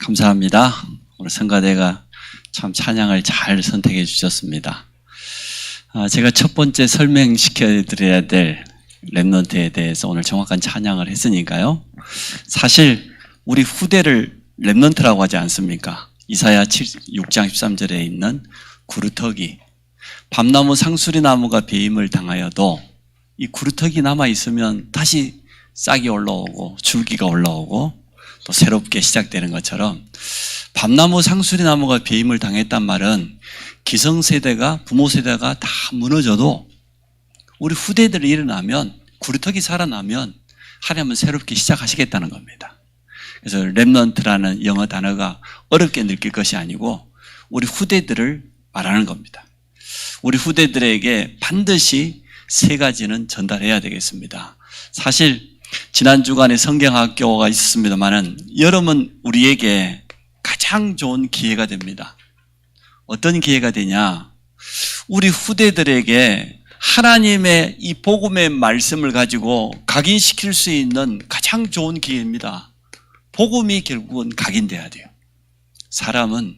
감사합니다. 오늘 성가대가 참 찬양을 잘 선택해 주셨습니다. 제가 첫 번째 설명시켜 드려야 될 렘넌트에 대해서 오늘 정확한 찬양을 했으니까요. 사실 우리 후대를 렘넌트라고 하지 않습니까? 이사야 6장 13절에 있는 구루터기, 밤나무 상수리 나무가 배임을 당하여도 이 구루터기 남아있으면 다시 싹이 올라오고 줄기가 올라오고 또 새롭게 시작되는 것처럼 밤나무 상수리 나무가 배임을 당했단 말은 기성세대가 부모 세대가 다 무너져도 우리 후대들이 일어나면 구루터기 살아나면 하나님은 새롭게 시작하시겠다는 겁니다. 그래서 렘넌트라는 영어 단어가 어렵게 느낄 것이 아니고 우리 후대들을 말하는 겁니다. 우리 후대들에게 반드시 세 가지는 전달해야 되겠습니다. 사실 지난 주간에 성경학교가 있었습니다만은 여름은 우리에게 가장 좋은 기회가 됩니다. 어떤 기회가 되냐? 우리 후대들에게 하나님의 이 복음의 말씀을 가지고 각인시킬 수 있는 가장 좋은 기회입니다. 복음이 결국은 각인돼야 돼요. 사람은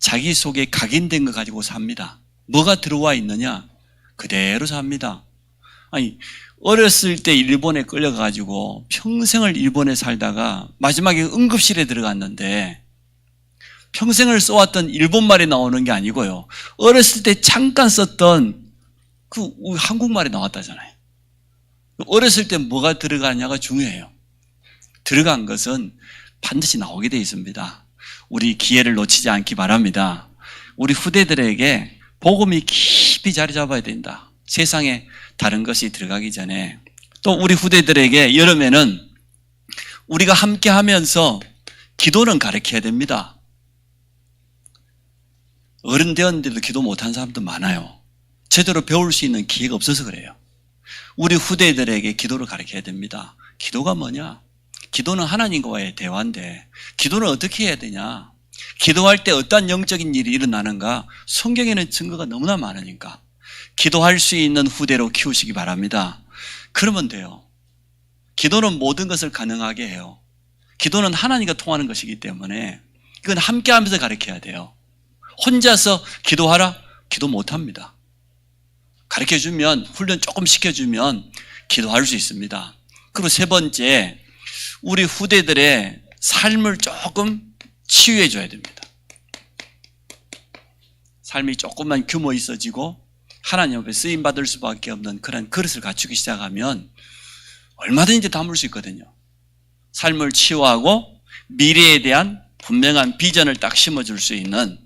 자기 속에 각인된 거 가지고 삽니다. 뭐가 들어와 있느냐? 그대로 삽니다. 아니, 어렸을 때 일본에 끌려가가지고 평생을 일본에 살다가 마지막에 응급실에 들어갔는데 평생을 써왔던 일본말이 나오는 게 아니고요. 어렸을 때 잠깐 썼던 그 한국말이 나왔다잖아요. 어렸을 때 뭐가 들어가냐가 중요해요. 들어간 것은 반드시 나오게 되어 있습니다. 우리 기회를 놓치지 않기 바랍니다. 우리 후대들에게 복음이 깊이 자리 잡아야 된다. 세상에 다른 것이 들어가기 전에. 또 우리 후대들에게 여름에는 우리가 함께 하면서 기도는 가르쳐야 됩니다. 어른 되었는데도 기도 못한 사람도 많아요. 제대로 배울 수 있는 기회가 없어서 그래요. 우리 후대들에게 기도를 가르쳐야 됩니다. 기도가 뭐냐? 기도는 하나님과의 대화인데 기도는 어떻게 해야 되냐? 기도할 때 어떤 영적인 일이 일어나는가? 성경에는 증거가 너무나 많으니까 기도할 수 있는 후대로 키우시기 바랍니다. 그러면 돼요. 기도는 모든 것을 가능하게 해요. 기도는 하나님과 통하는 것이기 때문에 이건 함께 하면서 가르쳐야 돼요. 혼자서 기도하라? 기도 못합니다. 가르쳐주면, 훈련 조금 시켜주면 기도할 수 있습니다. 그리고 세 번째, 우리 후대들의 삶을 조금 치유해 줘야 됩니다. 삶이 조금만 규모 있어지고 하나님 앞에 쓰임받을 수밖에 없는 그런 그릇을 갖추기 시작하면 얼마든지 담을 수 있거든요. 삶을 치유하고 미래에 대한 분명한 비전을 딱 심어줄 수 있는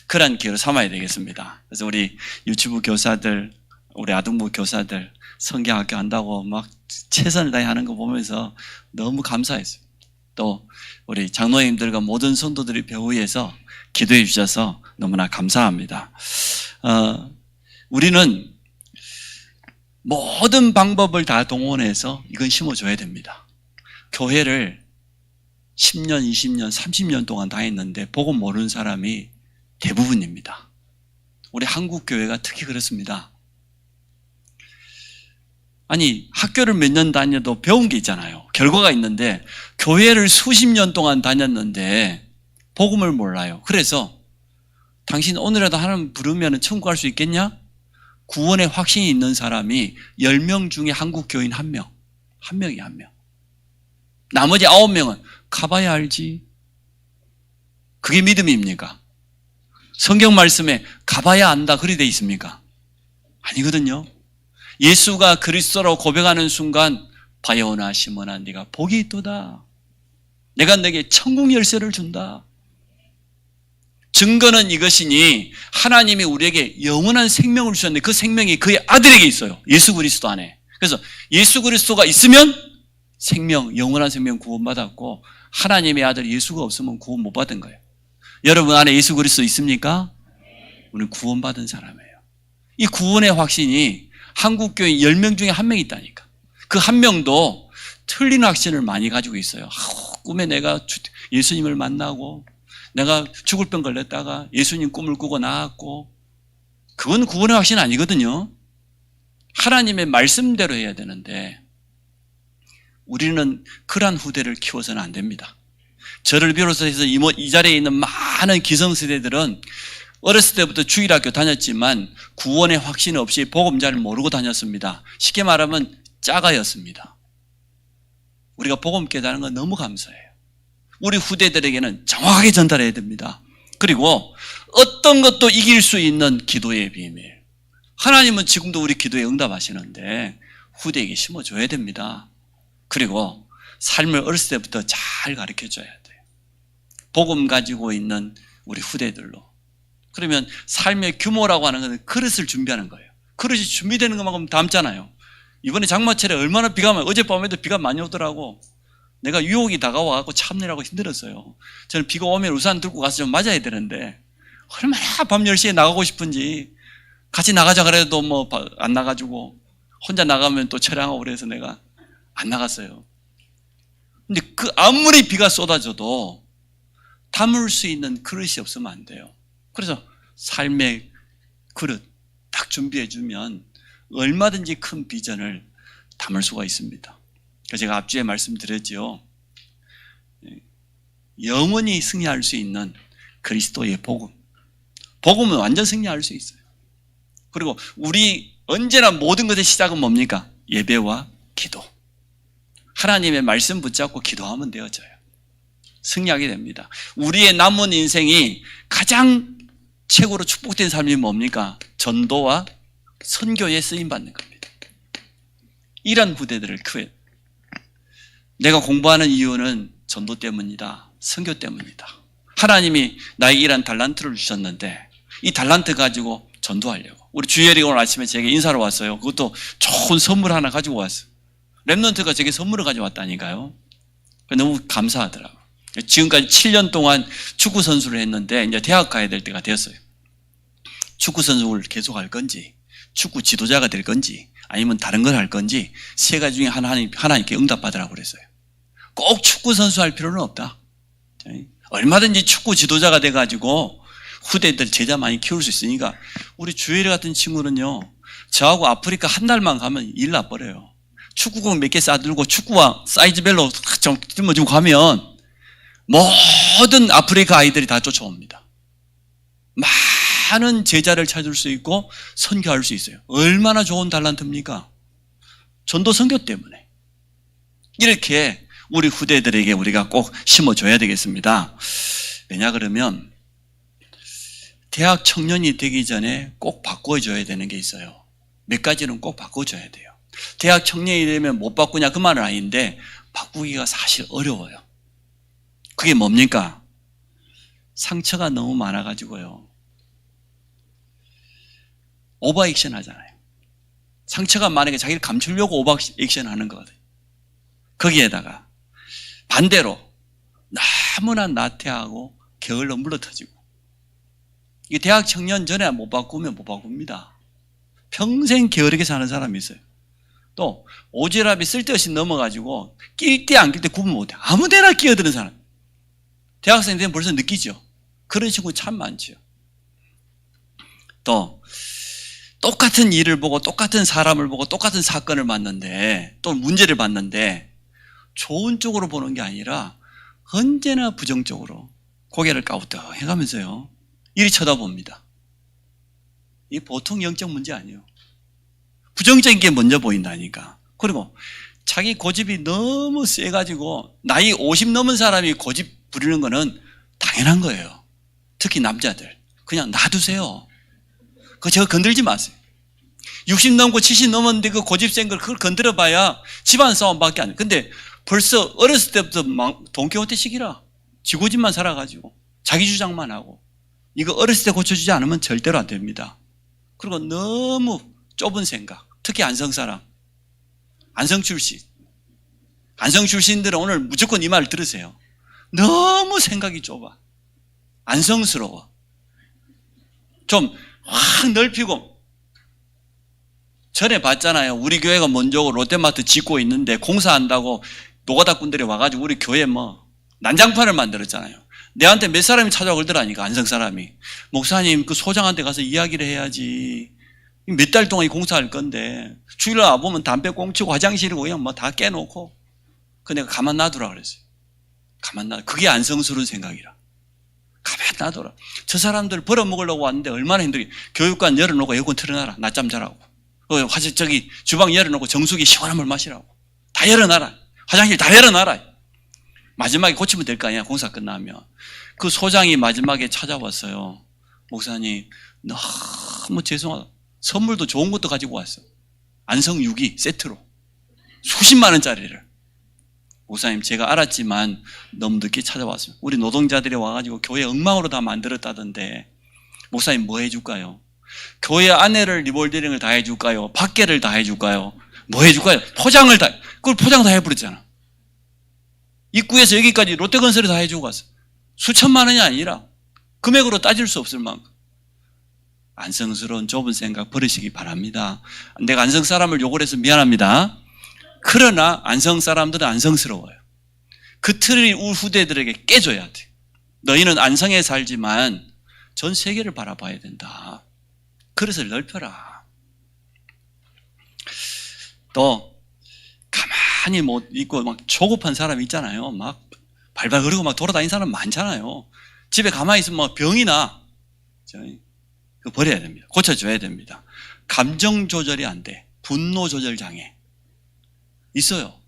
그런 기회로 삼아야 되겠습니다. 그래서 우리 유치부 교사들, 우리 아동부 교사들 성경학교 한다고 막 최선을 다해 하는 거 보면서 너무 감사했어요. 또 우리 장로님들과 모든 성도들이 배후에서 기도해 주셔서 너무나 감사합니다. 우리는 모든 방법을 다 동원해서 이건 심어줘야 됩니다. 교회를 10년, 20년, 30년 동안 다녔는데 복음 모르는 사람이 대부분입니다. 우리 한국 교회가 특히 그렇습니다. 아니, 학교를 몇 년 다녀도 배운 게 있잖아요. 결과가 있는데 교회를 수십 년 동안 다녔는데 복음을 몰라요. 그래서 당신 오늘이라도 하나님 부르면 천국 갈 수 있겠냐? 구원의 확신이 있는 사람이 10명 중에 한국 교인 1명. 1명이 1명. 나머지 9명은 가봐야 알지. 그게 믿음입니까? 성경 말씀에 가봐야 안다 그리 돼 있습니까? 아니거든요. 예수가 그리스도라고 고백하는 순간 바요나 시몬아 네가 복이 있도다. 내가 너에게 천국 열쇠를 준다. 증거는 이것이니 하나님이 우리에게 영원한 생명을 주셨는데 그 생명이 그의 아들에게 있어요. 예수 그리스도 안에. 그래서 예수 그리스도가 있으면 생명, 영원한 생명 구원받았고 하나님의 아들 예수가 없으면 구원 못 받은 거예요. 여러분 안에 예수 그리스도 있습니까? 우리는 구원받은 사람이에요. 이 구원의 확신이 한국교인 10명 중에 1명 있다니까. 그 1명도 틀린 확신을 많이 가지고 있어요. 꿈에 내가 예수님을 만나고 내가 죽을 병 걸렸다가 예수님 꿈을 꾸고 나왔고 그건 구원의 확신 아니거든요. 하나님의 말씀대로 해야 되는데 우리는 그러한 후대를 키워서는 안 됩니다. 저를 비롯해서 이 자리에 있는 많은 기성세대들은 어렸을 때부터 주일학교 다녔지만 구원의 확신 없이 복음 잘 모르고 다녔습니다. 쉽게 말하면 짜가였습니다. 우리가 복음 깨닫는 건 너무 감사해요. 우리 후대들에게는 정확하게 전달해야 됩니다. 그리고 어떤 것도 이길 수 있는 기도의 비밀. 하나님은 지금도 우리 기도에 응답하시는데 후대에게 심어줘야 됩니다. 그리고 삶을 어렸을 때부터 잘 가르쳐줘야 돼요. 복음 가지고 있는 우리 후대들로. 그러면 삶의 규모라고 하는 것은 그릇을 준비하는 거예요. 그릇이 준비되는 것만큼 담잖아요. 이번에 장마철에 얼마나 비가 많아요. 어젯밤에도 비가 많이 오더라고. 내가 유혹이 다가와서 참느라고 힘들었어요. 저는 비가 오면 우산 들고 가서 좀 맞아야 되는데 얼마나 밤 10시에 나가고 싶은지 같이 나가자 그래도 뭐 안 나가지고 혼자 나가면 또 촬영하고 그래서 내가 안 나갔어요. 근데 아무리 비가 쏟아져도 담을 수 있는 그릇이 없으면 안 돼요. 그래서 삶의 그릇 딱 준비해주면 얼마든지 큰 비전을 담을 수가 있습니다. 제가 앞주에 말씀드렸죠. 영원히 승리할 수 있는 그리스도의 복음. 복음은 완전 승리할 수 있어요. 그리고 우리 언제나 모든 것의 시작은 뭡니까? 예배와 기도. 하나님의 말씀 붙잡고 기도하면 되어져요. 승리하게 됩니다. 우리의 남은 인생이 가장 최고로 축복된 삶이 뭡니까? 전도와 선교에 쓰임받는 겁니다. 이런 후대들을 크게 내가 공부하는 이유는 전도 때문이다. 선교 때문이다. 하나님이 나에게 이런 달란트를 주셨는데 이 달란트 가지고 전도하려고. 우리 주일이 오늘 아침에 제게 인사로 왔어요. 그것도 좋은 선물 하나 가지고 왔어요. 랩넌트가 제게 선물을 가져왔다니까요. 너무 감사하더라고요. 지금까지 7년 동안 축구 선수를 했는데 이제 대학 가야 될 때가 되었어요. 축구 선수를 계속 할 건지 축구 지도자가 될 건지 아니면 다른 걸 할 건지 세 가지 중에 하나님께 응답받으라고 그랬어요. 꼭 축구 선수 할 필요는 없다. 얼마든지 축구 지도자가 돼가지고 후대들 제자 많이 키울 수 있으니까 우리 주일이 같은 친구는요. 저하고 아프리카 한 달만 가면 일 나버려요. 축구공 몇 개 싸들고 축구와 사이즈별로 좀 가면 모든 아프리카 아이들이 다 쫓아옵니다. 많은 제자를 찾을 수 있고 선교할 수 있어요. 얼마나 좋은 달란트입니까? 전도 선교 때문에. 이렇게 우리 후대들에게 우리가 꼭 심어줘야 되겠습니다. 왜냐 그러면 대학 청년이 되기 전에 꼭 바꿔줘야 되는 게 있어요. 몇 가지는 꼭 바꿔줘야 돼요. 대학 청년이 되면 못 바꾸냐 그 말은 아닌데 바꾸기가 사실 어려워요. 그게 뭡니까? 상처가 너무 많아가지고요. 오버액션 하잖아요. 상처가 많으니까 자기를 감추려고 오버액션 하는 거거든요. 거기에다가 반대로 너무나 나태하고 게을러 물러터지고 이게 대학 청년 전에 못 바꾸면 못 바꿉니다. 평생 게으르게 사는 사람이 있어요. 또 오지랖이 쓸데없이 넘어가지고 낄 때 안 낄 때 구분 못해. 아무데나 끼어드는 사람. 대학생 되면 벌써 느끼죠. 그런 친구 참 많죠. 또 똑같은 일을 보고 똑같은 사람을 보고 똑같은 사건을 봤는데 또 문제를 봤는데 좋은 쪽으로 보는 게 아니라 언제나 부정적으로 고개를 까우떡해가면서요. 이리 쳐다봅니다. 이게 보통 영적 문제 아니에요. 부정적인 게 먼저 보인다니까. 그리고 자기 고집이 너무 세가지고 나이 50 넘은 사람이 고집 부리는 거는 당연한 거예요. 특히 남자들. 그냥 놔두세요. 그거 저거 건들지 마세요. 60 넘고 70 넘었는데 그 고집 센 걸 그걸 건드려 봐야 집안 싸움밖에 안 돼. 근데 벌써 어렸을 때부터 돈키호테 시기라. 지 고집만 살아가지고 자기 주장만 하고 이거 어렸을 때 고쳐주지 않으면 절대로 안 됩니다. 그리고 너무 좁은 생각. 특히 안성 사람. 안성 출신. 안성 출신들은 오늘 무조건 이 말 들으세요. 너무 생각이 좁아. 안성스러워. 좀 확 넓히고. 전에 봤잖아요. 우리 교회가 먼저 롯데마트 짓고 있는데 공사한다고 노가다꾼들이 와가지고 우리 교회 난장판을 만들었잖아요. 내한테 몇 사람이 찾아와 그러더라니까. 안성 사람이. 목사님 그 소장한테 가서 이야기를 해야지. 몇 달 동안 이 공사할 건데 주일날 와보면 담배 꽁치고 화장실이고 그냥 다 깨놓고 그 내가 가만 놔두라 그랬어요. 가만 놔. 그게 안성스러운 생각이라. 가만 놔둬라. 저 사람들 벌어먹으려고 왔는데 얼마나 힘들게. 교육관 열어놓고 에어컨 틀어놔라. 낮잠 자라고. 저기 주방 열어놓고 정수기 시원한 물 마시라고. 다 열어놔라. 화장실 다 열어놔라. 마지막에 고치면 될 거 아니야. 공사 끝나면. 그 소장이 마지막에 찾아왔어요. 목사님 너무 죄송하다. 선물도 좋은 것도 가지고 왔어. 안성 6기 세트로. 수십만 원짜리를. 목사님 제가 알았지만 너무 늦게 찾아왔어요. 우리 노동자들이 와가지고 교회 엉망으로 다 만들었다던데 목사님 뭐 해줄까요? 교회 안에를 리볼딩을 다 해줄까요? 밖에를 다 해줄까요? 뭐 해줄까요? 포장을 다, 그걸 포장 다 해버렸잖아. 입구에서 여기까지 롯데건설이 다 해주고 갔어. 수천만 원이 아니라 금액으로 따질 수 없을 만큼. 안성스러운 좁은 생각 버리시기 바랍니다. 내가 안성 사람을 욕을 해서 미안합니다. 그러나 안성 사람들은 안성스러워요. 그 틀이 우리 후대들에게 깨줘야 돼. 너희는 안성에 살지만 전 세계를 바라봐야 된다. 그릇을 넓혀라. 또 가만히 못 있고 막 조급한 사람 있잖아요. 막 발발 거리고 막 돌아다니는 사람 많잖아요. 집에 가만히 있으면 막 병이 나. 그거 버려야 됩니다. 고쳐줘야 됩니다. 감정 조절이 안 돼. 분노 조절 장애 있어요.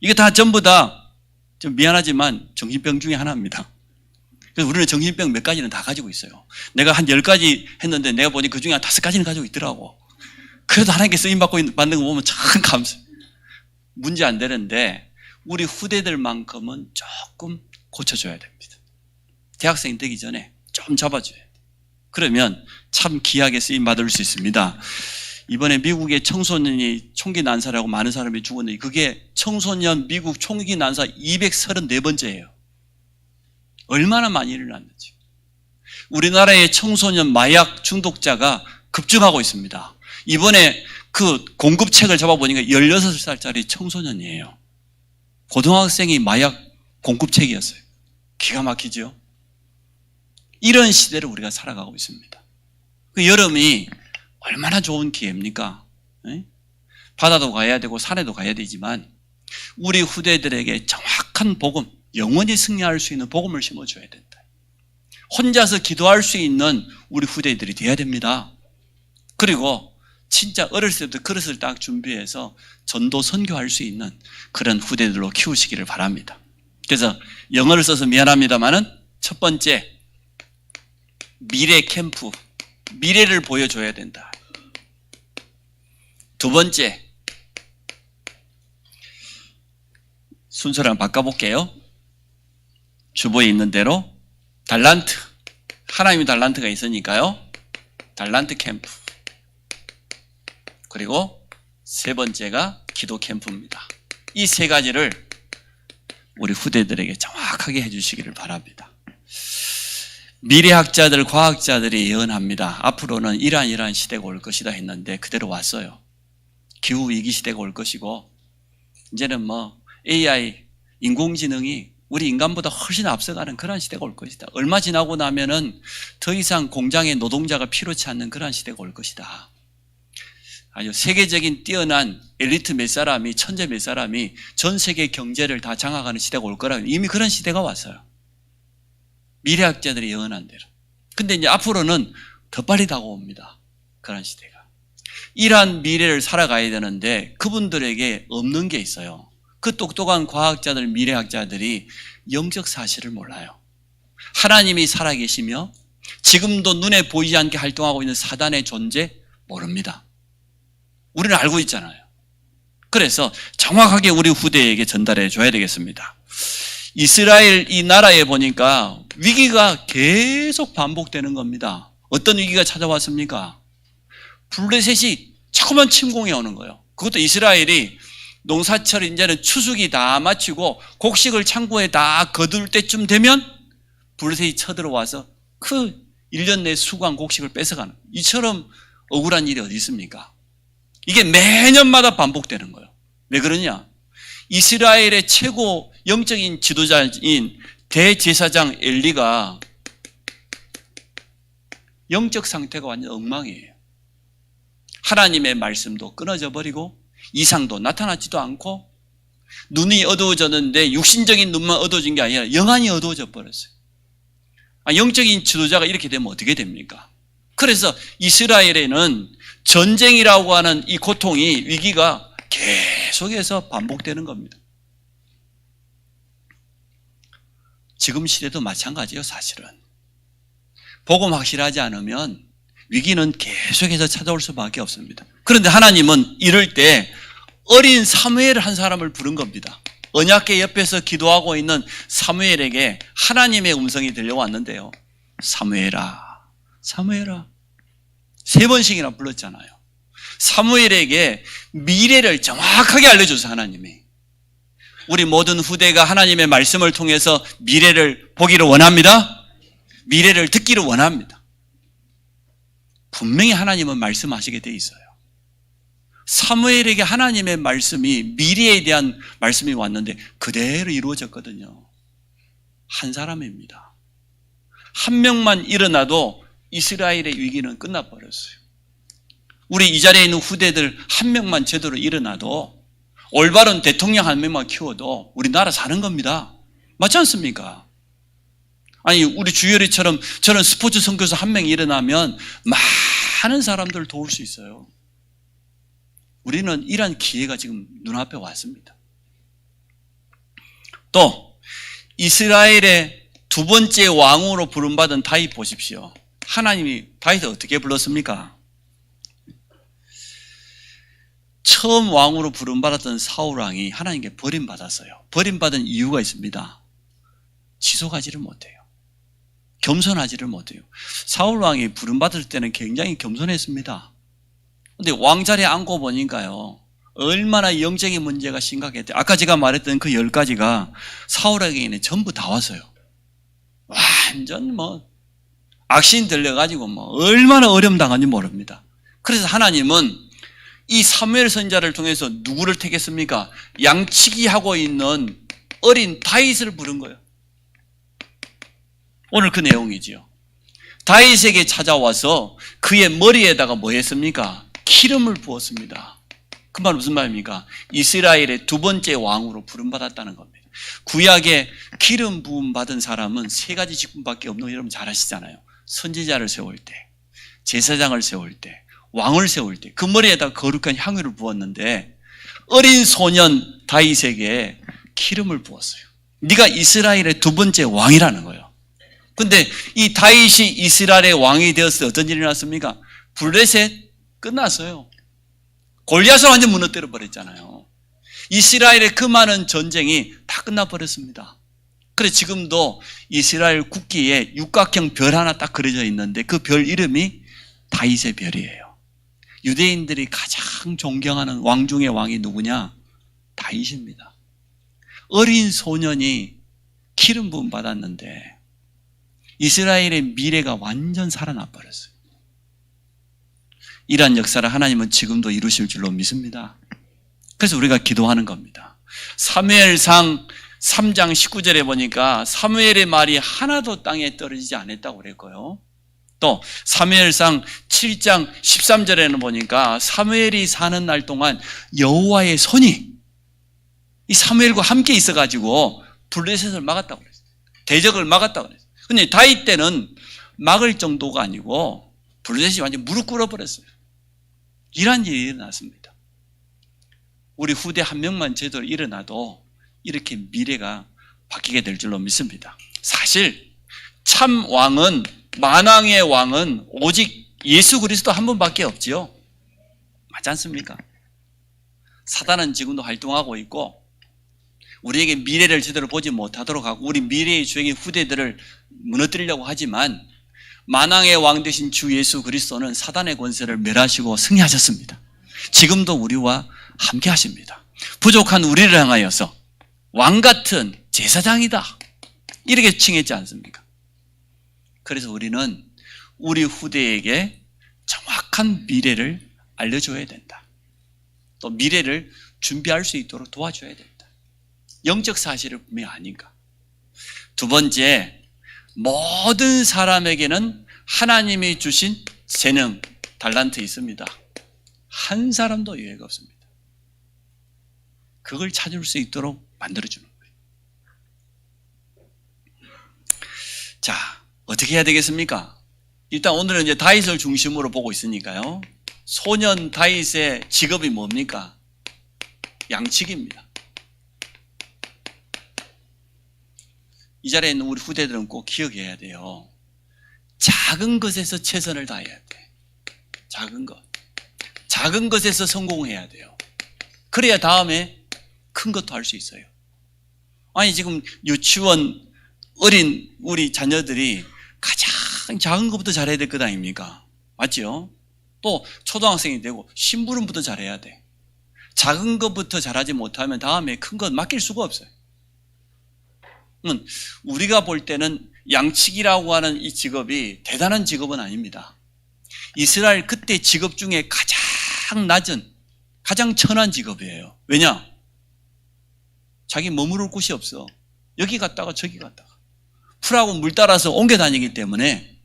이게 다 전부 다 좀 미안하지만 정신병 중에 하나입니다. 그래서 우리는 정신병 몇 가지는 다 가지고 있어요. 내가 한 10가지 했는데 내가 보니 그 중에 한 5가지는 가지고 있더라고. 그래도 하나님께 쓰임받고 받는 거 보면 참 감사해요. 문제 안 되는데 우리 후대들만큼은 조금 고쳐줘야 됩니다. 대학생 되기 전에 좀 잡아줘야 돼요. 그러면 참 귀하게 쓰임받을 수 있습니다. 이번에 미국의 청소년이 총기 난사라고 많은 사람이 죽었는데 그게 청소년 미국 총기 난사 234번째예요. 얼마나 많이 일어났는지. 우리나라의 청소년 마약 중독자가 급증하고 있습니다. 이번에 그 공급책을 잡아보니까 16살짜리 청소년이에요. 고등학생이 마약 공급책이었어요. 기가 막히죠? 이런 시대를 우리가 살아가고 있습니다. 그 여름이 얼마나 좋은 기회입니까? 바다도 가야 되고 산에도 가야 되지만 우리 후대들에게 정확한 복음, 영원히 승리할 수 있는 복음을 심어줘야 된다. 혼자서 기도할 수 있는 우리 후대들이 돼야 됩니다. 그리고 진짜 어렸을 때부터 그릇을 딱 준비해서 전도 선교할 수 있는 그런 후대들로 키우시기를 바랍니다. 그래서 영어를 써서 미안합니다만은 첫 번째, 미래 캠프, 미래를 보여줘야 된다. 두 번째, 순서를 한번 바꿔볼게요. 주보에 있는 대로 달란트, 하나님의 달란트가 있으니까요. 달란트 캠프. 그리고 세 번째가 기도 캠프입니다. 이 세 가지를 우리 후대들에게 정확하게 해주시기를 바랍니다. 미래학자들, 과학자들이 예언합니다. 앞으로는 이러한 시대가 올 것이다 했는데 그대로 왔어요. 기후위기 시대가 올 것이고 이제는 뭐 AI, 인공지능이 우리 인간보다 훨씬 앞서가는 그런 시대가 올 것이다. 얼마 지나고 나면은 더 이상 공장의 노동자가 필요치 않는 그런 시대가 올 것이다. 아주 세계적인 뛰어난 엘리트 몇 사람이, 천재 몇 사람이 전 세계 경제를 다 장악하는 시대가 올 거라고 이미 그런 시대가 왔어요. 미래학자들이 예언한 대로. 근데 이제 앞으로는 더 빨리 다가옵니다. 그런 시대가. 이러한 미래를 살아가야 되는데 그분들에게 없는 게 있어요. 그 똑똑한 과학자들, 미래학자들이 영적 사실을 몰라요. 하나님이 살아계시며 지금도 눈에 보이지 않게 활동하고 있는 사단의 존재 모릅니다. 우리는 알고 있잖아요. 그래서 정확하게 우리 후대에게 전달해 줘야 되겠습니다. 이스라엘 이 나라에 보니까 위기가 계속 반복되는 겁니다. 어떤 위기가 찾아왔습니까? 블레셋이 자꾸만 침공해 오는 거예요. 그것도 이스라엘이 농사철 이제는 추수기 다 마치고 곡식을 창고에 다 거둘 때쯤 되면 블레셋이 쳐들어와서 그 1년 내 수고한 곡식을 뺏어가는, 이처럼 억울한 일이 어디 있습니까? 이게 매년마다 반복되는 거예요. 왜 그러냐? 이스라엘의 최고 영적인 지도자인 대제사장 엘리가 영적 상태가 완전 엉망이에요. 하나님의 말씀도 끊어져 버리고 이상도 나타나지도 않고 눈이 어두워졌는데 육신적인 눈만 어두워진 게 아니라 영안이 어두워져 버렸어요. 영적인 지도자가 이렇게 되면 어떻게 됩니까? 그래서 이스라엘에는 전쟁이라고 하는 이 고통이, 위기가 계속해서 반복되는 겁니다. 지금 시대도 마찬가지예요, 사실은. 복음 확실하지 않으면 위기는 계속해서 찾아올 수밖에 없습니다. 그런데 하나님은 이럴 때 어린 사무엘 한 사람을 부른 겁니다. 언약궤 옆에서 기도하고 있는 사무엘에게 하나님의 음성이 들려왔는데요. 사무엘아, 사무엘아. 3번씩이나 불렀잖아요. 사무엘에게 미래를 정확하게 알려줘서 하나님이. 우리 모든 후대가 하나님의 말씀을 통해서 미래를 보기를 원합니다. 미래를 듣기를 원합니다. 분명히 하나님은 말씀하시게 돼 있어요. 사무엘에게 하나님의 말씀이, 미래에 대한 말씀이 왔는데 그대로 이루어졌거든요. 한 사람입니다. 한 명만 일어나도 이스라엘의 위기는 끝나버렸어요. 우리 이 자리에 있는 후대들 한 명만 제대로 일어나도, 올바른 대통령 한 명만 키워도 우리나라 사는 겁니다. 맞지 않습니까? 아니, 우리 주열이처럼 저런 스포츠 선교사 한 명이 일어나면 많은 사람들을 도울 수 있어요. 우리는 이러한 기회가 지금 눈앞에 왔습니다. 또 이스라엘의 2번째 왕으로 부름받은 다윗 보십시오. 하나님이 다윗을 어떻게 불렀습니까? 처음 왕으로 부름받았던 사울 왕이 하나님께 버림받았어요. 버림받은 이유가 있습니다. 지속하지를 못해요. 겸손하지를 못해요. 사울 왕이 부름받을 때는 굉장히 겸손했습니다. 근데 왕자리에 앉고 보니까요, 얼마나 영적인 문제가 심각했대. 아까 제가 말했던 그 10가지가 사울에게는 전부 다 왔어요. 완전 악신 들려가지고 얼마나 어려움 당한지 모릅니다. 그래서 하나님은 이 사무엘 선지자를 통해서 누구를 택했습니까? 양치기 하고 있는 어린 다윗을 부른 거예요. 오늘 그 내용이지요. 다윗에게 찾아와서 그의 머리에다가 뭐 했습니까? 기름을 부었습니다. 그 말 무슨 말입니까? 이스라엘의 2번째 왕으로 부름받았다는 겁니다. 구약에 기름 부음 받은 사람은 3가지 직분밖에 없는 거 여러분 잘 아시잖아요. 선지자를 세울 때, 제사장을 세울 때, 왕을 세울 때 그 머리에다 거룩한 향유를 부었는데, 어린 소년 다윗에게 기름을 부었어요. 네가 이스라엘의 2번째 왕이라는 거예요. 근데 이 다윗이 이스라엘의 왕이 되었을 때 어떤 일이 났습니까? 블레셋 끝났어요. 골리앗을 완전 무너뜨려 버렸잖아요. 이스라엘의 그 많은 전쟁이 다 끝나버렸습니다. 그래서 지금도 이스라엘 국기에 육각형 별 하나 딱 그려져 있는데 그 별 이름이 다윗의 별이에요. 유대인들이 가장 존경하는 왕 중의 왕이 누구냐? 다윗입니다. 어린 소년이 기름 부음 받았는데 이스라엘의 미래가 완전 살아나 버렸어요. 이러한 역사를 하나님은 지금도 이루실 줄로 믿습니다. 그래서 우리가 기도하는 겁니다. 사무엘상 3장 19절에 보니까 사무엘의 말이 하나도 땅에 떨어지지 않았다고 그랬고요. 또 사무엘상 7장 13절에는 보니까 사무엘이 사는 날 동안 여호와의 손이 이 사무엘과 함께 있어가지고 블레셋을 막았다고 그랬어요. 대적을 막았다고 그랬어요. 근데 다윗 때는 막을 정도가 아니고 블레셋이 완전 무릎 꿇어버렸어요. 이런 일이 일어났습니다. 우리 후대 한 명만 제대로 일어나도 이렇게 미래가 바뀌게 될 줄로 믿습니다. 사실 참 왕은, 만왕의 왕은 오직 예수 그리스도 한 분밖에 없지요. 맞지 않습니까? 사단은 지금도 활동하고 있고 우리에게 미래를 제대로 보지 못하도록 하고 우리 미래의 주역의 후대들을 무너뜨리려고 하지만 만왕의 왕 되신 주 예수 그리스도는 사단의 권세를 멸하시고 승리하셨습니다. 지금도 우리와 함께 하십니다. 부족한 우리를 향하여서 왕 같은 제사장이다 이렇게 칭했지 않습니까? 그래서 우리는 우리 후대에게 정확한 미래를 알려줘야 된다. 또 미래를 준비할 수 있도록 도와줘야 된다. 영적 사실을 분명히 아닌가. 2번째, 모든 사람에게는 하나님이 주신 재능, 달란트 있습니다. 한 사람도 예외가 없습니다. 그걸 찾을 수 있도록 만들어주는 거예요. 자, 어떻게 해야 되겠습니까? 일단 오늘은 이제 다윗을 중심으로 보고 있으니까요. 소년 다윗의 직업이 뭡니까? 양치기입니다. 이 자리에 있는 우리 후대들은 꼭 기억해야 돼요. 작은 것에서 최선을 다해야 돼. 작은 것. 작은 것에서 성공해야 돼요. 그래야 다음에 큰 것도 할 수 있어요. 아니 지금 유치원 어린 우리 자녀들이 가장 작은 것부터 잘해야 될 것 아닙니까? 맞죠? 또 초등학생이 되고 심부름부터 잘해야 돼. 작은 것부터 잘하지 못하면 다음에 큰 것 맡길 수가 없어요. 우리가 볼 때는 양치기라고 하는 이 직업이 대단한 직업은 아닙니다. 이스라엘 그때 직업 중에 가장 낮은, 가장 천한 직업이에요. 왜냐? 자기 머무를 곳이 없어. 여기 갔다가 저기 갔다가. 풀하고 물 따라서 옮겨 다니기 때문에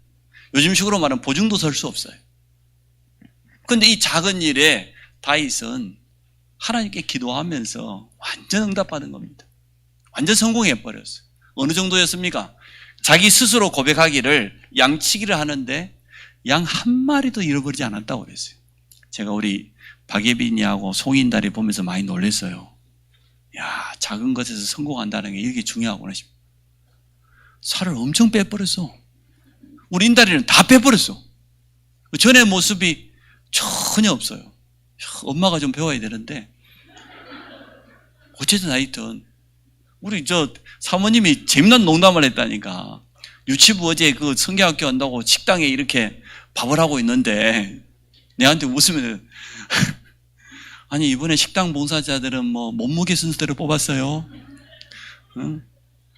요즘식으로 말하면 보증도 설 수 없어요. 그런데 이 작은 일에 다윗은 하나님께 기도하면서 완전 응답받은 겁니다. 완전 성공해버렸어요. 어느 정도였습니까? 자기 스스로 고백하기를 양치기를 하는데 양 한 마리도 잃어버리지 않았다고 그랬어요. 제가 우리 박예빈이하고 송인달이 보면서 많이 놀랐어요. 야, 작은 것에서 성공한다는 게 이렇게 중요하구나 싶어요. 살을 엄청 빼버렸어. 우리 인달이는 다 빼버렸어. 전의 모습이 전혀 없어요. 엄마가 좀 배워야 되는데 어쨌든 하여튼 우리 사모님이 재미난 농담을 했다니까. 유치부 어제 그 성경학교 한다고 식당에 이렇게 밥을 하고 있는데 내한테 웃으면 아니 이번에 식당 봉사자들은 뭐 몸무게 순서대로 뽑았어요. 응?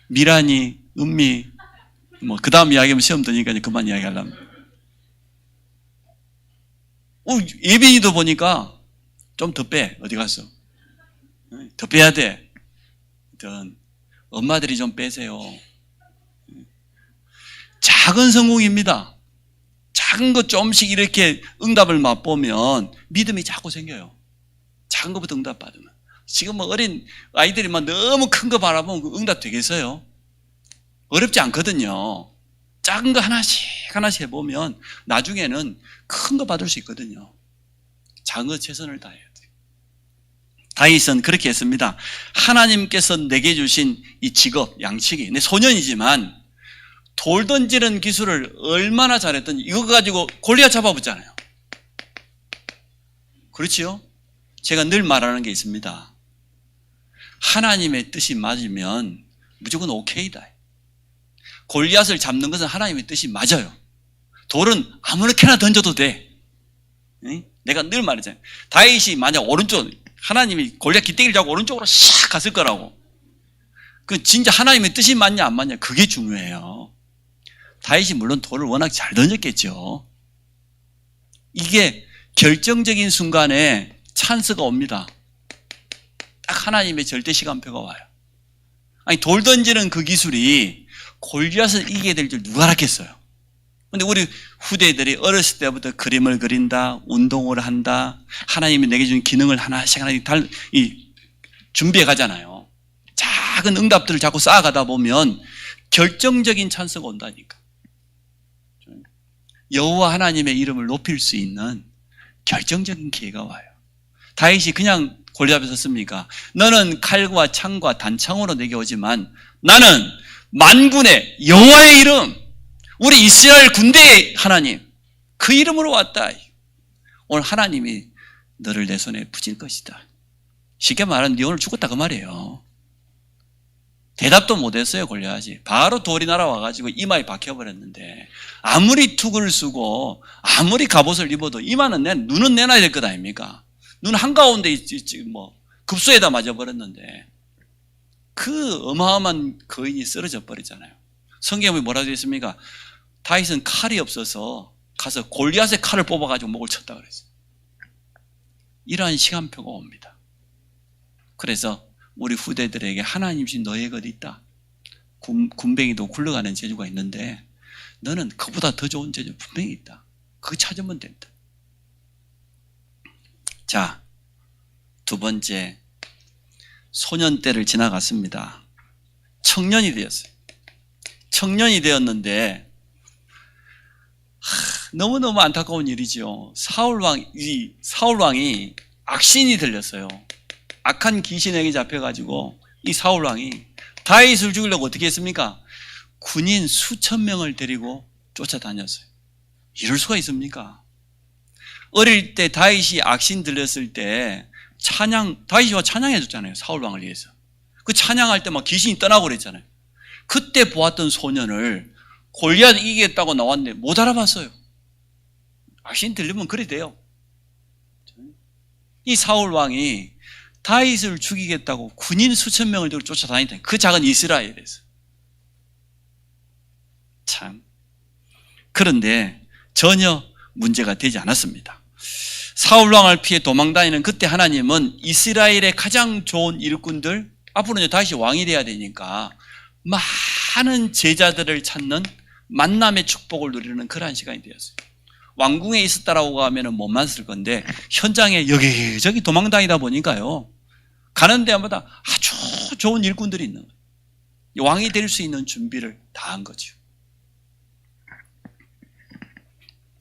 미란이, 은미 뭐 그 다음 이야기하면 시험 드니까 그만 이야기하려면. 예빈이도 보니까 좀 더 빼. 어디 갔어? 더 빼야 돼. 엄마들이 좀 빼세요. 작은 성공입니다. 작은 것 좀씩 이렇게 응답을 맛보면 믿음이 자꾸 생겨요. 작은 것부터 응답 받으면. 지금 뭐 어린 아이들이 막 너무 큰 거 바라보면 응답 되겠어요? 어렵지 않거든요. 작은 거 하나씩 하나씩 해보면 나중에는 큰 거 받을 수 있거든요. 작은 거 최선을 다해야 돼요. 다윗은 그렇게 했습니다. 하나님께서 내게 주신 이 직업, 양치기. 내 소년이지만 돌 던지는 기술을 얼마나 잘했던지 이거 가지고 골리앗 잡아봤잖아요. 그렇지요? 제가 늘 말하는 게 있습니다. 하나님의 뜻이 맞으면 무조건 오케이다. 골리앗을 잡는 것은 하나님의 뜻이 맞아요. 돌은 아무렇게나 던져도 돼. 내가 늘 말하잖아요. 다윗이 만약 오른쪽, 하나님이 골리앗 기대기를 잡고 오른쪽으로 샥 갔을 거라고. 그 진짜 하나님의 뜻이 맞냐 안 맞냐 그게 중요해요. 다윗이 물론 돌을 워낙 잘 던졌겠죠. 이게 결정적인 순간에 찬스가 옵니다. 딱 하나님의 절대 시간표가 와요. 아니 돌 던지는 그 기술이 골리앗을 이기게 될 줄 누가 알았겠어요. 근데 우리 후대들이 어렸을 때부터 그림을 그린다, 운동을 한다, 하나님이 내게 준 기능을 하나씩 준비해 가잖아요. 작은 응답들을 자꾸 쌓아가다 보면 결정적인 찬스가 온다니까. 여호와 하나님의 이름을 높일 수 있는 결정적인 기회가 와요. 다윗이 그냥 골리앗 앞에 섰습니까? 너는 칼과 창과 단창으로 내게 오지만 나는 만군의 여호와의 이름, 우리 이스라엘 군대의 하나님, 그 이름으로 왔다. 오늘 하나님이 너를 내 손에 붙일 것이다. 쉽게 말하면 네 오늘 죽었다 그 말이에요. 대답도 못했어요. 골리앗이 바로 돌이 날아와가지고 이마에 박혀버렸는데 아무리 투구를 쓰고 아무리 갑옷을 입어도 이마는 눈은 내놔야 될 것 아닙니까? 눈 한가운데 있지 뭐 급소에다 맞아버렸는데 그 어마어마한 거인이 쓰러져 버리잖아요. 성경에 뭐라고 되어 있습니까? 다윗은 칼이 없어서 가서 골리앗의 칼을 뽑아가지고 목을 쳤다 그랬어요. 이러한 시간표가 옵니다. 그래서 우리 후대들에게 하나님이 너의 것 있다. 군뱅이도 굴러가는 재주가 있는데 너는 그보다 더 좋은 재주 분명히 있다. 그거 찾으면 된다. 자, 두 번째, 소년 때를 지나갔습니다. 청년이 되었어요. 청년이 되었는데 너무너무 안타까운 일이죠. 사울 왕이 악신이 들렸어요. 악한 귀신에게 잡혀가지고 이 사울 왕이 다윗을 죽이려고 어떻게 했습니까? 군인 수천 명을 데리고 쫓아다녔어요. 이럴 수가 있습니까? 어릴 때 다윗이 악신 들렸을 때 다윗이 와 찬양해 줬잖아요. 사울 왕을 위해서. 그 찬양할 때 막 귀신이 떠나고 그랬잖아요. 그때 보았던 소년을 골리앗 이기겠다고 나왔는데 못 알아봤어요. 악신 들리면 그래 돼요. 이 사울 왕이 다윗을 죽이겠다고 군인 수천 명을 들고 쫓아다녔다. 그 작은 이스라엘에서. 참. 그런데 전혀 문제가 되지 않았습니다. 사울 왕을 피해 도망다니는 그때 하나님은 이스라엘의 가장 좋은 일꾼들, 앞으로 이제 다시 왕이 돼야 되니까 많은 제자들을 찾는 만남의 축복을 누리는 그러한 시간이 되었어요. 왕궁에 있었다라고 하면 못만 쓸 건데 현장에 여기저기 도망다니다 보니까요. 가는 데마다 아주 좋은 일꾼들이 있는 거예요. 왕이 될 수 있는 준비를 다 한 거죠.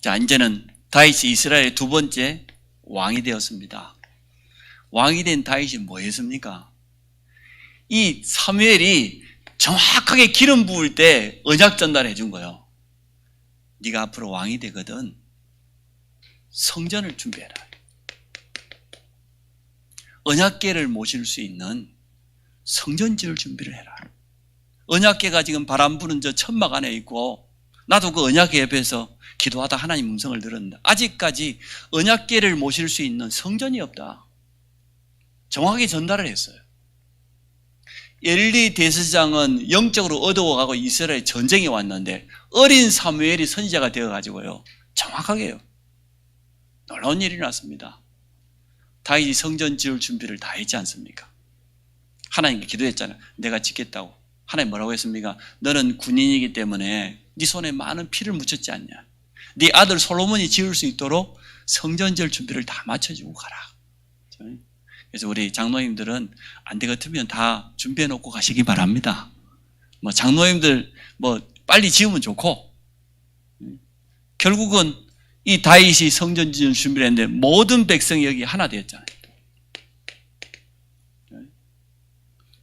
자, 이제는 다윗이 이스라엘의 두 번째 왕이 되었습니다. 왕이 된 다윗이 뭐 했습니까? 이 사무엘이 정확하게 기름 부을 때 언약 전달해 준 거예요. 네가 앞으로 왕이 되거든 성전을 준비해라. 언약궤를 모실 수 있는 성전 지을 준비를 해라. 언약궤가 지금 바람 부는 저 천막 안에 있고 나도 그 언약궤 옆에서 기도하다 하나님 음성을 들었는데 아직까지 언약궤를 모실 수 있는 성전이 없다. 정확하게 전달을 했어요. 엘리 대제사장은 영적으로 어두워가고 이스라엘 전쟁이 왔는데 어린 사무엘이 선지자가 되어가지고요. 정확하게요. 놀라운 일이 났습니다. 다윗이 성전 지을 준비를 다 했지 않습니까? 하나님께 기도했잖아요. 내가 짓겠다고. 하나님 뭐라고 했습니까? 너는 군인이기 때문에 네 손에 많은 피를 묻혔지 않냐. 네 아들 솔로몬이 지을 수 있도록 성전 지을 준비를 다 맞춰주고 가라. 그래서 우리 장로님들은 안 돼 같으면 다 준비해 놓고 가시기 바랍니다. 뭐 장로님들 뭐 빨리 지으면 좋고 결국은 이 다윗이 성전 지을 준비를 했는데 모든 백성이 여기 하나 되었잖아요.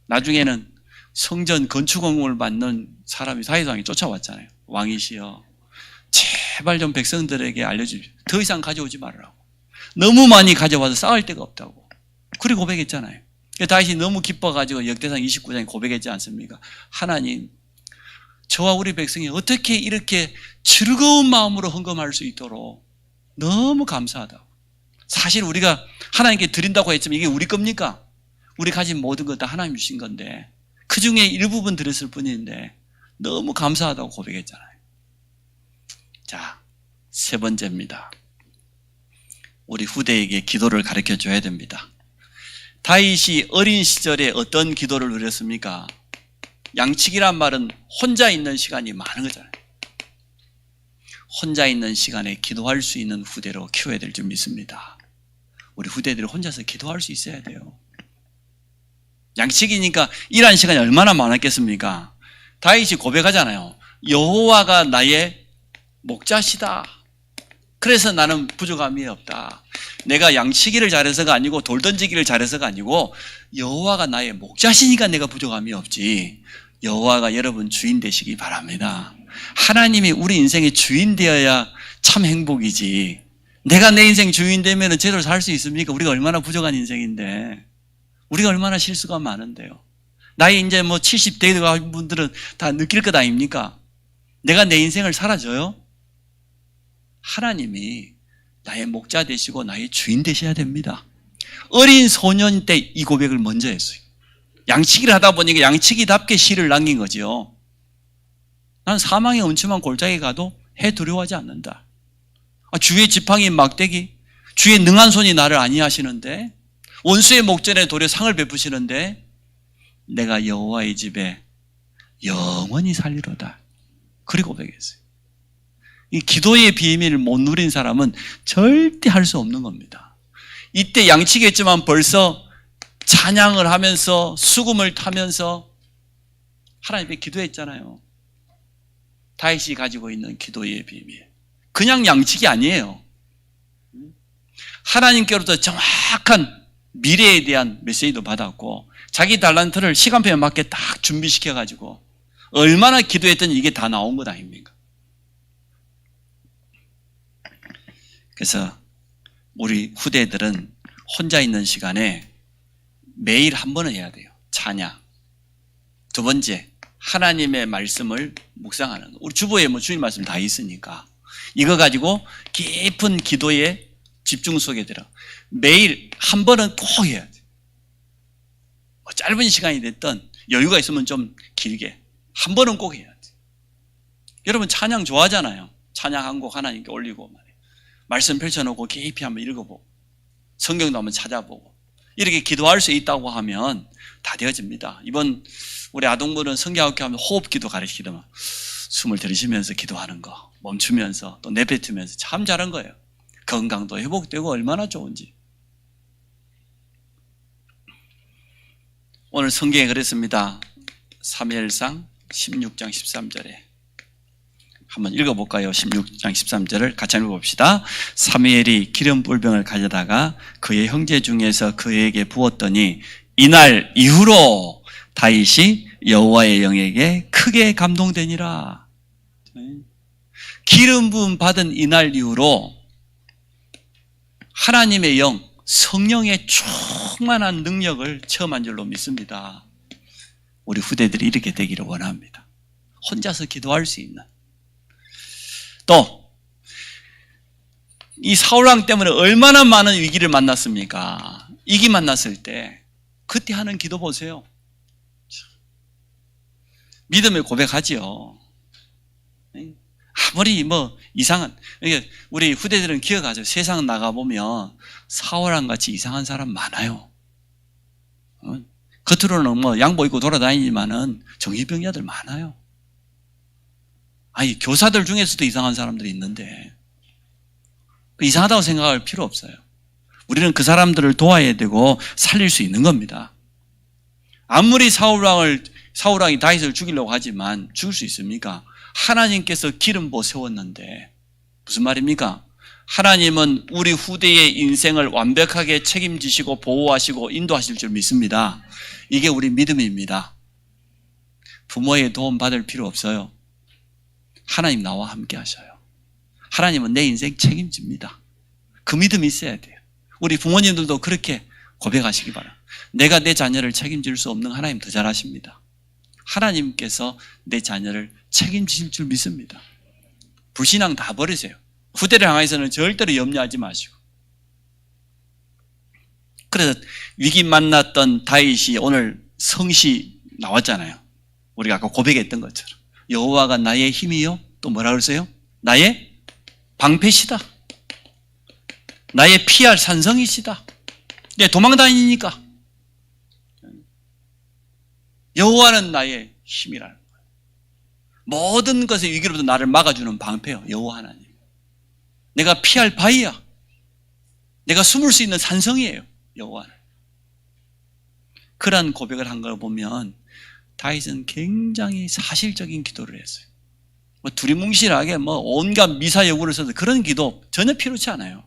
나중에는 성전 건축 공을 받는 사람이 다윗 왕이 쫓아왔잖아요. 왕이시여 제발 좀 백성들에게 알려주십시오. 더 이상 가져오지 말라고. 너무 많이 가져와서 쌓을 데가 없다고. 그리 고백했잖아요. 다윗이 너무 기뻐가지고 역대상 29장에 고백했지 않습니까? 하나님, 저와 우리 백성이 어떻게 이렇게 즐거운 마음으로 헌금할 수 있도록 너무 감사하다고. 사실 우리가 하나님께 드린다고 했지만 이게 우리 겁니까? 우리 가진 모든 것 다 하나님 주신 건데 그 중에 일부분 드렸을 뿐인데 너무 감사하다고 고백했잖아요. 자, 세 번째입니다. 우리 후대에게 기도를 가르쳐 줘야 됩니다. 다윗이 어린 시절에 어떤 기도를 누렸습니까? 양치기란 말은 혼자 있는 시간이 많은 거잖아요. 혼자 있는 시간에 기도할 수 있는 후대로 키워야 될 줄 믿습니다. 우리 후대들이 혼자서 기도할 수 있어야 돼요. 양치기니까 일하는 시간이 얼마나 많았겠습니까? 다윗이 고백하잖아요. 여호와가 나의 목자시다. 그래서 나는 부족함이 없다. 내가 양치기를 잘해서가 아니고 돌 던지기를 잘해서가 아니고 여호와가 나의 목자시니까 내가 부족함이 없지. 여호와가 여러분 주인 되시기 바랍니다. 하나님이 우리 인생의 주인 되어야 참 행복이지. 내가 내 인생 주인 되면 제대로 살 수 있습니까? 우리가 얼마나 부족한 인생인데. 우리가 얼마나 실수가 많은데요. 나이 이제 뭐 70대 된 분들은 다 느낄 것 아닙니까? 내가 내 인생을 살아줘요? 하나님이 나의 목자 되시고 나의 주인 되셔야 됩니다. 어린 소년 때 이 고백을 먼저 했어요. 양치기를 하다 보니까 양치기답게 시를 남긴 거죠. 난 사망의 음침한 골짜기에 가도 해 두려워하지 않는다. 주의 지팡이 막대기, 주의 능한 손이 나를 안위하시는데 원수의 목전에 도려 상을 베푸시는데 내가 여호와의 집에 영원히 살리로다. 그리고 고백했어요. 이 기도의 비밀을 못 누린 사람은 절대 할 수 없는 겁니다. 이때 양치기 했지만 벌써 찬양을 하면서 수금을 타면서 하나님께 기도했잖아요. 다윗이 가지고 있는 기도의 비밀. 그냥 양식이 아니에요. 하나님께로부터 정확한 미래에 대한 메시지도 받았고 자기 달란트를 시간표에 맞게 딱 준비시켜가지고 얼마나 기도했더니 이게 다 나온 것 아닙니까? 그래서 우리 후대들은 혼자 있는 시간에 매일 한 번은 해야 돼요. 찬양. 두 번째, 하나님의 말씀을 묵상하는 거. 우리 주보에 뭐 주님 말씀 다 있으니까 이거 가지고 깊은 기도에 집중 속에 들어. 매일 한 번은 꼭 해야 돼. 뭐 짧은 시간이 됐든 여유가 있으면 좀 길게 한 번은 꼭 해야 돼. 여러분 찬양 좋아하잖아요. 찬양 한 곡 하나님께 올리고 말이에요. 말씀 펼쳐놓고 깊이 한번 읽어보고 성경도 한번 찾아보고 이렇게 기도할 수 있다고 하면 다 되어집니다. 이번 우리 아동부는 성경학교 하면 호흡기도 가르치더만 숨을 들이쉬면서 기도하는 거 멈추면서 또 내뱉으면서 참 잘한 거예요. 건강도 회복되고 얼마나 좋은지. 오늘 성경에 그랬습니다. 사무엘상 16장 13절에 한번 읽어볼까요? 16장 13절을 같이 읽어봅시다. 사무엘이 기름 불병을 가져다가 그의 형제 중에서 그에게 부었더니 이날 이후로 다윗이 여호와의 영에게 크게 감동되니라. 기름 부음 받은 이날 이후로 하나님의 영, 성령의 충만한 능력을 체험한 줄로 믿습니다. 우리 후대들이 이렇게 되기를 원합니다. 혼자서 기도할 수 있는. 또 이 사울왕 때문에 얼마나 많은 위기를 만났습니까? 위기 만났을 때 그때 하는 기도 보세요. 믿음을 고백하지요. 아무리 뭐 이상한, 우리 후대들은 기억하죠. 세상 나가보면 사울왕 같이 이상한 사람 많아요. 겉으로는 뭐 양복 입고 돌아다니지만은 정신병자들 많아요. 아니, 교사들 중에서도 이상한 사람들이 있는데 이상하다고 생각할 필요 없어요. 우리는 그 사람들을 도와야 되고 살릴 수 있는 겁니다. 아무리 사울왕이 다윗을 죽이려고 하지만 죽일 수 있습니까? 하나님께서 기름부 세웠는데 무슨 말입니까? 하나님은 우리 후대의 인생을 완벽하게 책임지시고 보호하시고 인도하실 줄 믿습니다. 이게 우리 믿음입니다. 부모의 도움 받을 필요 없어요. 하나님 나와 함께 하셔요. 하나님은 내 인생 책임집니다. 그 믿음이 있어야 돼요. 우리 부모님들도 그렇게 고백하시기 바랍니다. 내가 내 자녀를 책임질 수 없는 하나님 더 잘하십니다. 하나님께서 내 자녀를 책임지실 줄 믿습니다. 불신앙 다 버리세요. 후대를 향해서는 절대로 염려하지 마시고. 그래서 위기 만났던 다윗이 오늘 성시 나왔잖아요. 우리가 아까 고백했던 것처럼 여호와가 나의 힘이요 또 뭐라 그러세요? 나의 방패시다. 나의 피할 산성이시다. 내 도망다니니까 여호와는 나의 힘이라는 거예요. 모든 것의 위기로부터 나를 막아주는 방패요. 여호와 하나님. 내가 피할 바위야. 내가 숨을 수 있는 산성이에요. 여호와 하나님. 그런 고백을 한 걸 보면 다윗은 굉장히 사실적인 기도를 했어요. 뭐 두리뭉실하게 뭐 온갖 미사여구를 써서 그런 기도 전혀 필요치 않아요.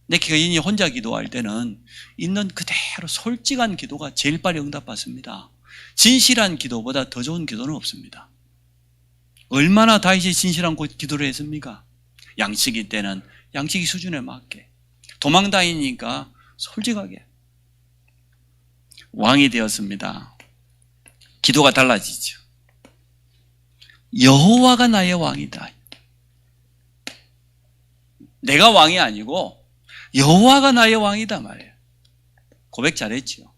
내 개인이 혼자 기도할 때는 있는 그대로 솔직한 기도가 제일 빨리 응답받습니다. 진실한 기도보다 더 좋은 기도는 없습니다. 얼마나 다윗이 진실한 기도를 했습니까? 양치기 때는 양치기 수준에 맞게, 도망다니니까 솔직하게. 왕이 되었습니다. 기도가 달라지죠. 여호와가 나의 왕이다. 내가 왕이 아니고 여호와가 나의 왕이다 말이에요. 고백 잘했죠.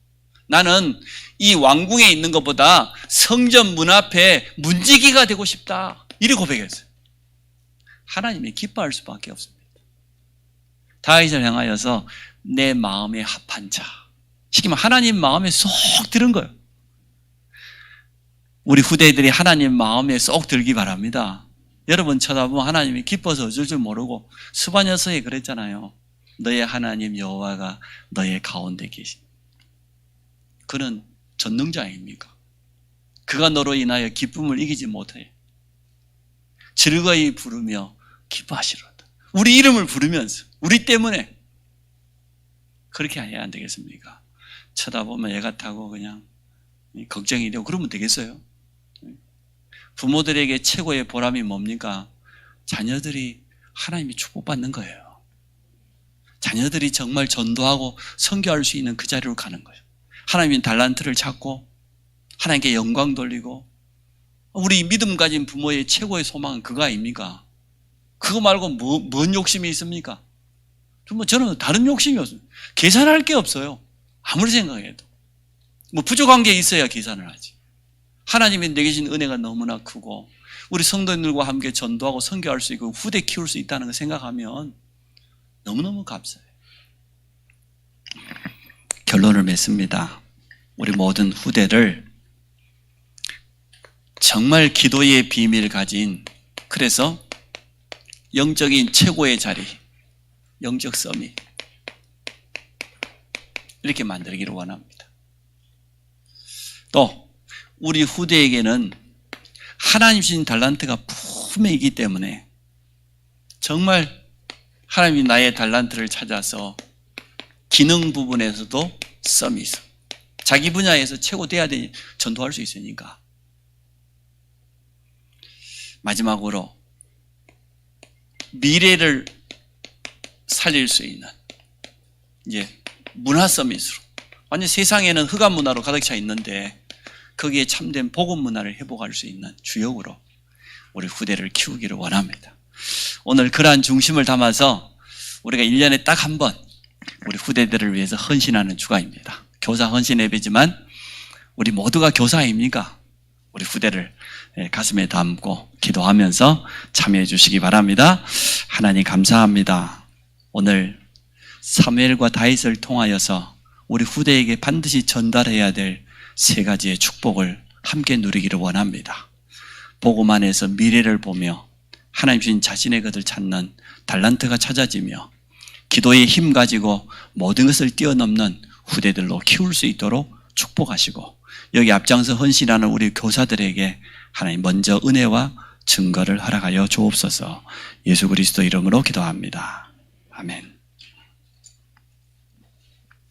나는 이 왕궁에 있는 것보다 성전 문 앞에 문지기가 되고 싶다. 이렇게 고백했어요. 하나님이 기뻐할 수밖에 없습니다. 다윗을 향하여서 내 마음에 합한 자. 시키면 하나님 마음에 쏙 들은 거예요. 우리 후대들이 하나님 마음에 쏙 들기 바랍니다. 여러분 쳐다보면 하나님이 기뻐서 어쩔 줄 모르고 수바녀서에 그랬잖아요. 너의 하나님 여호와가 너의 가운데 계신. 그는 전능자 아닙니까? 그가 너로 인하여 기쁨을 이기지 못해. 즐거이 부르며 기뻐하시로다. 우리 이름을 부르면서 우리 때문에 그렇게 해야 안 되겠습니까? 쳐다보면 애가 타고 그냥 걱정이 되고 그러면 되겠어요? 부모들에게 최고의 보람이 뭡니까? 자녀들이 하나님이 축복받는 거예요. 자녀들이 정말 전도하고 선교할 수 있는 그 자리로 가는 거예요. 하나님의 달란트를 찾고 하나님께 영광 돌리고. 우리 믿음 가진 부모의 최고의 소망은 그거 아닙니까? 그거 말고 뭔 욕심이 있습니까? 저는 다른 욕심이 없어요. 계산할 게 없어요. 아무리 생각해도. 부족한 게 있어야 계산을 하지. 하나님이 내게 주신 은혜가 너무나 크고 우리 성도님들과 함께 전도하고 선교할 수 있고 후대 키울 수 있다는 걸 생각하면 너무너무 감사해요. 결론을 맺습니다. 우리 모든 후대를 정말 기도의 비밀을 가진, 그래서 영적인 최고의 자리, 영적 서밋, 이렇게 만들기를 원합니다. 또 우리 후대에게는 하나님 주신 달란트가 품에 있기 때문에 정말 하나님이 나의 달란트를 찾아서 기능 부분에서도 서밋, 자기 분야에서 최고 돼야 되니 전도할 수 있으니까. 마지막으로 미래를 살릴 수 있는 문화 서밋으로, 완전 세상에는 흑암 문화로 가득 차 있는데 거기에 참된 복음 문화를 회복할 수 있는 주역으로 우리 후대를 키우기를 원합니다. 오늘 그러한 중심을 담아서 우리가 1년에 딱 한 번 우리 후대들을 위해서 헌신하는 주간입니다. 교사 헌신 예배지만 우리 모두가 교사 아닙니까? 우리 후대를 가슴에 담고 기도하면서 참여해 주시기 바랍니다. 하나님 감사합니다. 오늘 사무엘과 다윗을 통하여서 우리 후대에게 반드시 전달해야 될 세 가지의 축복을 함께 누리기를 원합니다. 복음 안에서 미래를 보며 하나님 주신 자신의 것을 찾는 달란트가 찾아지며 기도의 힘 가지고 모든 것을 뛰어넘는 후대들로 키울 수 있도록 축복하시고, 여기 앞장서 헌신하는 우리 교사들에게 하나님 먼저 은혜와 증거를 허락하여 주옵소서. 예수 그리스도 이름으로 기도합니다. 아멘.